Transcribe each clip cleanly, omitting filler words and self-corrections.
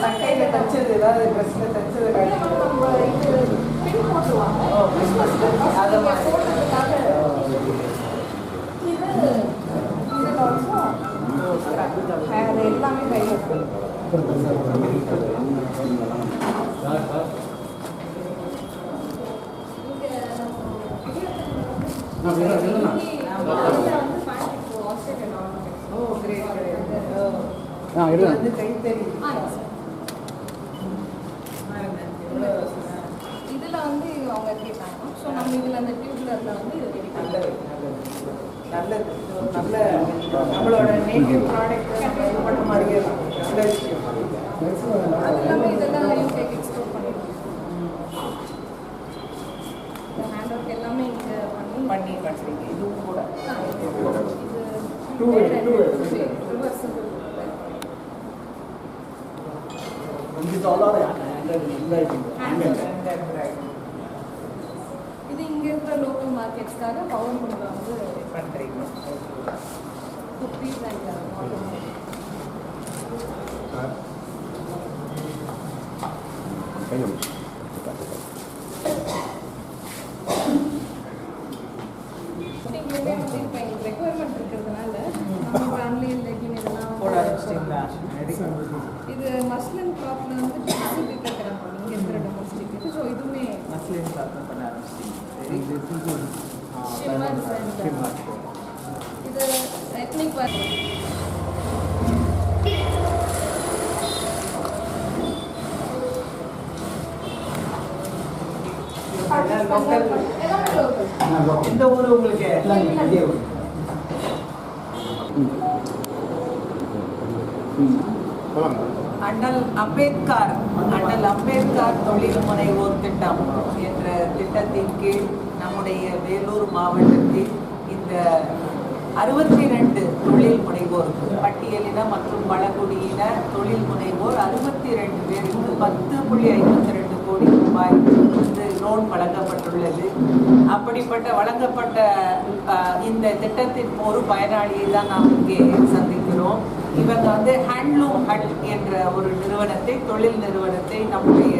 சட்டையில் தச்சது ஏதாவது ட்ரெஸ்ஸில் தச்சது அதை எல்லாமே கையில் இதுல வந்து அவங்க கேட்டாங்க. ஸோ நம்ம இதுல அந்த டியூப்லர்ல வந்து நல்லது நல்ல நம்மளோட நேட்டிவ் ப்ராடக்ட் இது பண்ண மாதிரியே நல்ல விஷயம். அது இல்லாமல் இதெல்லாம் யூகேக்கு எக்ஸ்போர்ட் பண்ணிடுவோம். ஹேண்ட் ஒர்க் எல்லாமே இங்கே பண்ணி பண்ணுறீங்க. இதுவும் கூட இது இங்கே இருக்கிற லோக்கல் மார்க்கெட்ஸ்க்காக பவர் கொண்டு வந்து பண்ணுறீங்க. குப்பீஸ் அண்ட் இங்கேயுமே வந்து இப்போ எங்களுக்கு ரெக்குவயர்மெண்ட் இருக்கிறதுனால நம்ம ஆன்லைன் லெக்கின் இதெல்லாம் போட ஆரம்பிச்சிட்டிங்களா? இது மஸ்லின் கிளாத்தில் வந்து ஸ்பெசிஃபிக் இருக்கிறாங்க இங்கே இருக்கிற டொமஸ்டிக் இது. ஸோ இதுவுமே மஸ்லின் கிளாத் பண்ண ஆரம்பிச்சிட்டிங்க. ஷிம்மர்ஸ் அண்ட் இது எத்னிக் இந்த ஊர் உங்களுக்கு அண்ணல் அம்பேத்கர் தொழில் முனைவோர் திட்டம் என்ற திட்டத்தின் கீழ் நம்முடைய வேலூர் மாவட்டத்தில் இந்த 62 தொழில் முனைவோருக்கு பட்டியலின மற்றும் பழங்குடியின தொழில் முனைவோர் 62 பேருக்கு 10.52 கோடி ரூபாய் வந்து லோன் வழங்கப்பட்டுள்ளது. அப்படிப்பட்ட வழங்கப்பட்ட இந்த திட்டத்தின் ஒரு பயனாளியை தான் நாம் இங்கே சந்திக்கிறோம். இவங்க வந்து ஹேண்ட்லூம் ஹட் என்ற ஒரு நிறுவனத்தை தொழில் நிறுவனத்தை நம்முடைய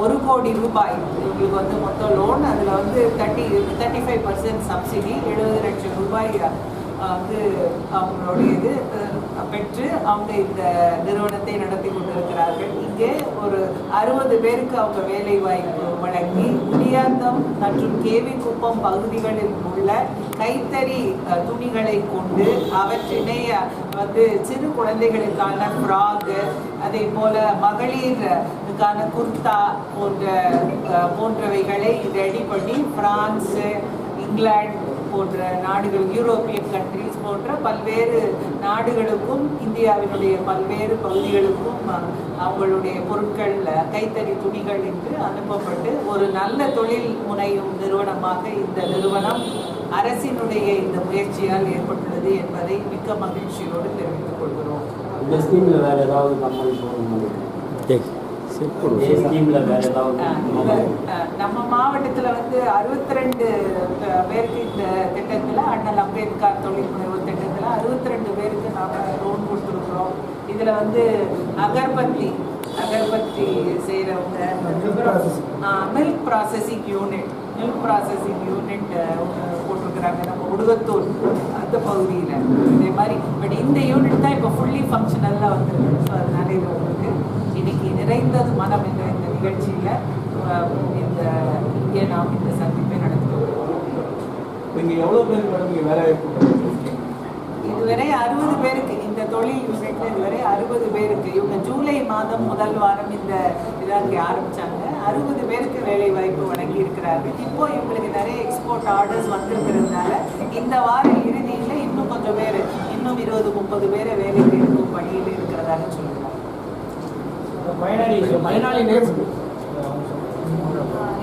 1 கோடி ரூபாய் இவங்களுக்கு வந்து மொத்தம் லோன். அதில் வந்து 35% சப்சிடி 70 லட்சம் ரூபாய் வந்து அவங்களுடைய இது பெற்று அவங்க இந்த நிறுவனத்தை நடத்தி கொண்டிருக்கிறார்கள். இங்கே ஒரு 60 பேருக்கு அவங்க வேலை வாய்ப்பு வழங்கி குடியாத்தம் மற்றும் கேவிக்குப்பம் பகுதிகளில் உள்ள கைத்தறி துணிகளை கொண்டு அவற்றினை வந்து சிறு குழந்தைகளுக்கான ஃப்ராகு, அதே போல மகளிருக்கான குர்தா போன்றவைகளை ரெடி பண்ணி பிரான்ஸு, இங்கிலாந்து போன்ற நாடுகள், யூரோப்பியன் கண்ட்ரிஸ் போன்ற பல்வேறு நாடுகளுக்கும் இந்தியாவினுடைய பல்வேறு பகுதிகளுக்கும் அவங்களுடைய பொருட்கள் கைத்தறி துணிகள் என்று அனுப்பப்பட்டு ஒரு நல்ல தொழில் முனையும் நிறுவனமாக இந்த நிறுவனம் அரசினுடைய இந்த முயற்சியால் ஏற்பட்டுள்ளது என்பதை மிக்க மகிழ்ச்சியோடு தெரிவித்துக் கொள்கிறோம். நம்ம மாவட்டத்தில் வந்து 62 பேருக்கு இந்த திட்டத்தில் அண்ணல் அம்பேத்கர் தொழில் முனைவோர் திட்டத்தில் 62 பேருக்கு நாம் லோன் கொடுத்துருக்குறோம். இதில் வந்து அகர்பத்தி செய்கிறவங்க, மில்க் ப்ராசஸிங் யூனிட் போட்டிருக்கிறாங்க நம்ம உடுகத்தூர் அந்த பகுதியில். இதே மாதிரி பட் இந்த யூனிட் தான் இப்போ ஃபுல்லி ஃபங்க்ஷனலாக வந்துருக்கு. ஸோ அதனால இது உங்களுக்கு இன்னைக்கு நிறைந்தது மனம் என்ற இந்த நிகழ்ச்சியில் இங்கே நாம் இந்த சந்திப்பை நடத்துகிறோம். இங்கே எவ்வளோ பேருக்கு மேடம் இங்கே வேலை இதுவரை 60 பேருக்கு இந்த தொழில் யூனிட்ல இதுவரை 60 பேருக்கு இவங்க ஜூலை மாதம் முதல் வாரம் இந்த இதாக ஆரம்பிச்சாங்க. 60 பேருக்கு வேலை வாய்ப்பு வழங்கி இருக்கிறார்கள். இப்போ இவங்களுக்கு நிறைய எக்ஸ்போர்ட் ஆர்டர்ஸ் வந்திருக்கிறதுனால இந்த வார இறுதியில் இன்னும் கொஞ்சம் பேர், இன்னும் 20-30 பேரை வேலைக்கு எடுக்கும் பணியில் இருக்கிறதாக சொல்லுவாங்க.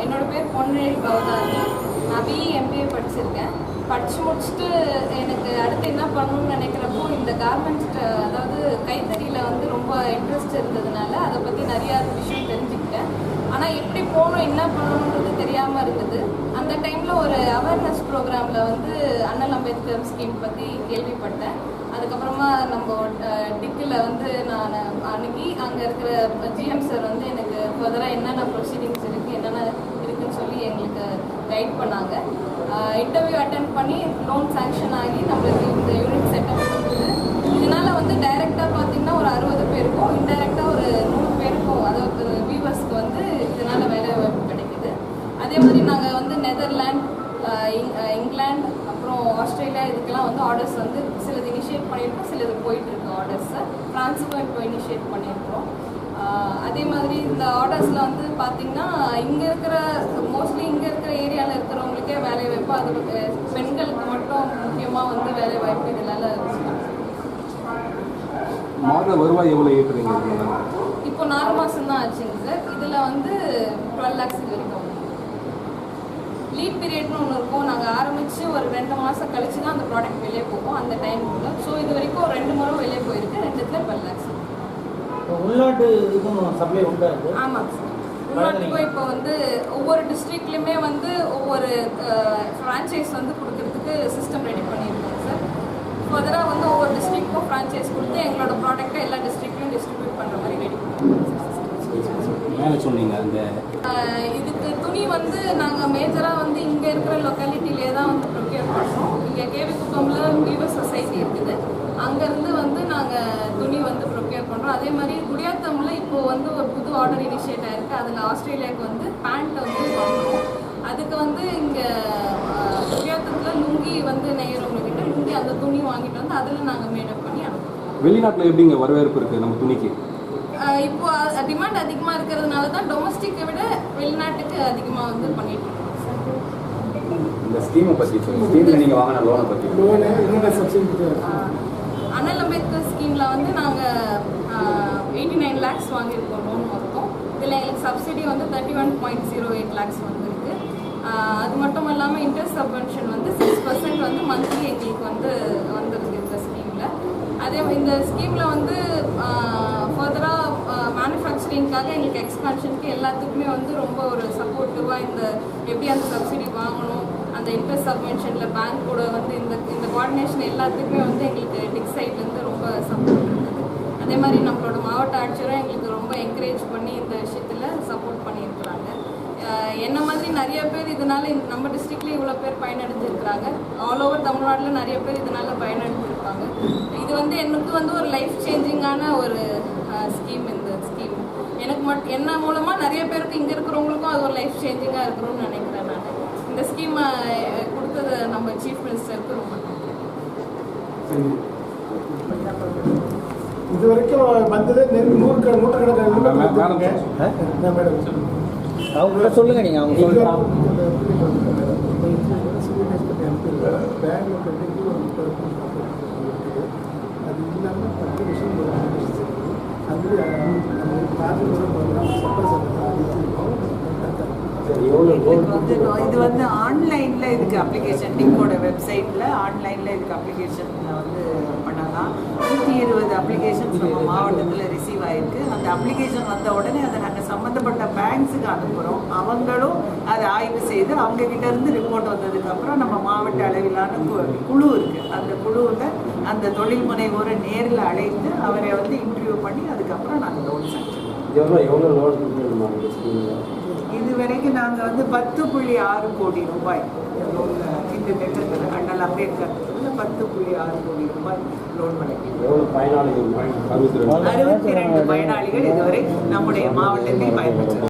என்னோட பேர் பொன்னேழி பவதாரி. நான் பிஇ எம்பிஏ படிச்சிருக்கேன். படித்து முடிச்சுட்டு எனக்கு அடுத்து என்ன பண்ணணும்னு நினைக்கிறப்போ இந்த கார்மெண்ட்ஸ், அதாவது கைத்தறியில் வந்து ரொம்ப இன்ட்ரெஸ்ட் இருந்ததுனால அதை பற்றி நிறையா விஷயம் தெரிஞ்சுக்கிட்டேன். ஆனால் எப்படி போகணும் என்ன பண்ணணுன்றது தெரியாமல் இருந்தது. அந்த டைமில் ஒரு அவேர்னஸ் ப்ரோக்ராமில் வந்து அண்ணல் அம்பேத்கர் ஸ்கீம் பற்றி கேள்விப்பட்டேன். அதுக்கப்புறமா நம்ம டிக்கில் வந்து நான் அணுகி அங்கே இருக்கிற ஜிஎம் சார் வந்து எனக்கு ஃபர்தராக என்னென்ன ப்ரொசீடிங்ஸ் இருக்குது என்னென்ன இருக்குதுன்னு சொல்லி எங்களுக்கு கைட் பண்ணாங்க. இன்டர்வியூ அட்டென்ட் பண்ணி லோன் சேங்ஷன் ஆகி நம்மளுக்கு இந்த யூனிட் செட்டப் இருக்குது. இதனால் வந்து டைரெக்டாக பார்த்திங்கன்னா ஒரு 60 பேருக்கும் இன்டைரக்டாக ஒரு 100 பேருக்கும் அதாவது வியூவர்ஸ்க்கு வந்து இதனால் வேலை வாய்ப்பு கிடைக்குது. அதே மாதிரி நாங்கள் வந்து நெதர்லாண்ட், இங்கிலாந்து, அப்புறம் ஆஸ்திரேலியா இதுக்கெல்லாம் வந்து ஆர்டர்ஸ் வந்து சிலது இனிஷியேட் பண்ணியிருக்கோம், சிலது போயிட்டுருக்கு ஆர்டர்ஸை. ஃப்ரான்ஸுக்கும் இப்போ இனிஷியேட் பண்ணியிருக்கோம். அதே மாதிரி இந்த ஆர்டர்ஸில் வந்து பார்த்திங்கன்னா இங்கே இருக்கிற மோஸ்ட்லி இங்கே இருக்கிற ஏரியாவில் இருக்கிறவங்களுக்கே வேலை வாய்ப்பு, அது பெண்களுக்கு மட்டும் முக்கியமாக வந்து வேலை வாய்ப்பு இதனால மாத வருவாய் எவ்வளோ ஏற்றுறீங்க? இப்போ 4 மாதம் தான் ஆச்சுங்க சார். இதில் வந்து 12 lakhs இது வரைக்கும். லீட் பீரியட்னு ஒன்று இருக்கும். நாங்கள் ஆரம்பித்து ஒரு 2 மாதம் கழிச்சு தான் அந்த ப்ராடக்ட் வெளியே போகும் அந்த டைமுக்குள்ள. ஸோ இது வரைக்கும் 2 முறை வெளியே போயிருக்கு. 2த்துல 12 lakhs. உள்நாட்டு இதுவும் சப்ளை உண்டா? ஆமாம் சார். உள்நாட்டுக்கும் இப்போ வந்து ஒவ்வொரு டிஸ்ட்ரிக்ட்லையுமே வந்து ஒவ்வொரு ஃப்ரான்ச்சைஸ் வந்து கொடுக்கறதுக்கு சிஸ்டம் ரெடி பண்ணியிருக்கோம் சார். ஃபர்தராக வந்து ஒவ்வொரு டிஸ்ட்ரிக்ட்க்கும் ஃப்ரான்ச்சைஸ் கொடுத்து எங்களோட ப்ராடக்ட்டை எல்லா டிஸ்ட்ரிக்ட்லையும் டிஸ்ட்ரிபியூட் பண்ணுற மாதிரி ரெடி பண்ணியிருக்கோம். மேலே சொன்னீங்க அந்த இதுக்கு துணி வந்து நாங்கள் மேஜராக வந்து இங்கே இருக்கிற லொக்காலிட்டிலே தான் வந்து ப்ரொக்யூர் பண்ணுறோம். இங்கே கேவிக்குப்பமில் வீவர் சொசைட்டி இருக்குது. அங்கேருந்து வந்து நாங்கள் துணி வந்து ப்ரொக்யூர் பண்ணுறோம். அதே மாதிரி குடியாத்தமில் இப்போது வந்து ஒரு புது ஆர்டர் இனிஷியேட் ஆகிருக்கு. அதில் ஆஸ்திரேலியாவுக்கு வந்து பேண்ட் வந்து பண்ணுறோம். அதுக்கு வந்து இங்கே குடியாத்தத்தில் லுங்கி வந்து நெய்கிறவங்கக்கிட்ட லுங்கி அந்த துணி வாங்கிட்டு வந்து அதில் நாங்கள் மேடப் பண்ணி அனுப்புவோம். வெளிநாட்டில் எப்படிங்க வரவேற்பு இருக்குது நம்ம துணிக்கு? இப்போ டிமாண்ட் அதிகமாக இருக்கிறதுனால தான் டொமஸ்டிக்கை விட வெளிநாட்டுக்கு அதிகமாக வந்து பண்ணிட்டு இருக்கோம். இந்த ஸ்கீமை பற்றி ஸ்கீமில் நீங்கள் வாங்கின லோனை பற்றி அண்ணல் அம்பேத்கர் ஸ்கீமில் வந்து நாங்கள் 89 lakhs வாங்கியிருக்கோம் லோன் மொத்தம். இதில் எங்களுக்கு சப்சிடி வந்து 31.08 lakhs வந்துருக்கு. அது மட்டும் இல்லாமல் இன்ட்ரெஸ்ட் சப்வென்ஷன் வந்து 6% வந்து மந்த்லி எங்களுக்கு வந்து வந்துருக்கு இந்த ஸ்கீமில். அதே இந்த ஸ்கீமில் வந்து ஃபர்தராக மேனுஃபேக்சரிங்காக எங்களுக்கு எக்ஸ்பான்ஷனுக்கு எல்லாத்துக்குமே வந்து ரொம்ப ஒரு சப்போர்ட்டிவாக இந்த எப்படி அந்த சப்சிடி வாங்கணும், அந்த இன்ட்ரெஸ்ட் சப்வென்ஷனில் பேங்க் கூட வந்து இந்த கோஆர்டினேஷன் எல்லாத்துக்குமே வந்து எங்களுக்கு டிக் சைட்லேருந்து ரொம்ப சப்போர்ட் இருந்தது. அதே மாதிரி நம்மளோட மாவட்ட ஆட்சியரும் எங்களுக்கு ரொம்ப என்கரேஜ் பண்ணி இந்த விஷயத்தில் சப்போர்ட் பண்ணியிருக்கிறாங்க. என்ன மாதிரி நிறைய பேர் இதனால நம்ம டிஸ்ட்ரிக்ட்லேயே இவ்வளோ பேர் பயனடைஞ்சிருக்கிறாங்க. ஆல் ஓவர் தமிழ்நாட்டில் நிறைய பேர் இதனால் பயனடைஞ்சிருக்காங்க. இது வந்து எனக்கு வந்து ஒரு லைஃப் சேஞ்சிங்கான ஒரு ஸ்கீம். இந்த ஸ்கீம் எனக்கு என்ன மூலமாக நிறைய பேருக்கு இங்கே இருக்கிறவங்களுக்கும் அது ஒரு லைஃப் சேஞ்சிங்காக இருக்கணும்னு நினைக்கிறேன். நான் இந்த ஸ்கீமை கொடுத்தது நம்ம சீஃப் மினிஸ்டருக்கு ரொம்ப இது வரைக்கும் வந்தது நூற்றுக்கணக்கான அவங்க சொல்லுங்க, நீங்க அவங்க சொல்லுங்க. அது இல்லாமல் 10 விஷயம் அது இது வந்து ஆன்லைனில் இதுக்கு அப்ளிகேஷன் டிக்கோட வெப்சைட்டில் ஆன்லைனில் இதுக்கு அப்ளிகேஷன் வந்து பண்ணலாம். 120 அப்ளிகேஷன்ஸ் நம்ம மாவட்டத்தில் ரிசீவ் ஆகிருக்கு. அந்த அப்ளிகேஷன் வந்த உடனே அதை நாங்கள் சம்மந்தப்பட்ட பேங்க்ஸுக்கு அனுப்புகிறோம். அவங்களும் அதை ஆய்வு செய்து அவங்கக்கிட்ட இருந்து ரிப்போர்ட் வந்ததுக்கப்புறம் நம்ம மாவட்ட அளவிலான குழு இருக்குது. அந்த குழுவில் அந்த தொழில் முனைவோரை நேரில் அழைத்து அவரை வந்து இன்டர்வியூ பண்ணி அதுக்கப்புறம் நாங்கள் லோன் சாங்ஷன். எவ்வளோ லோன் இது வரைக்கும் நாங்கள் வந்து 10.6 கோடி ரூபாய் இந்த திட்டத்தில் அண்ணல் அம்பேத்கர் 10.6 கோடி ரூபாய் லோன் வழங்கியிருக்கோம். 62 பயனாளிகள் இதுவரை நம்முடைய மாவட்டத்தில் பயன்பெற்று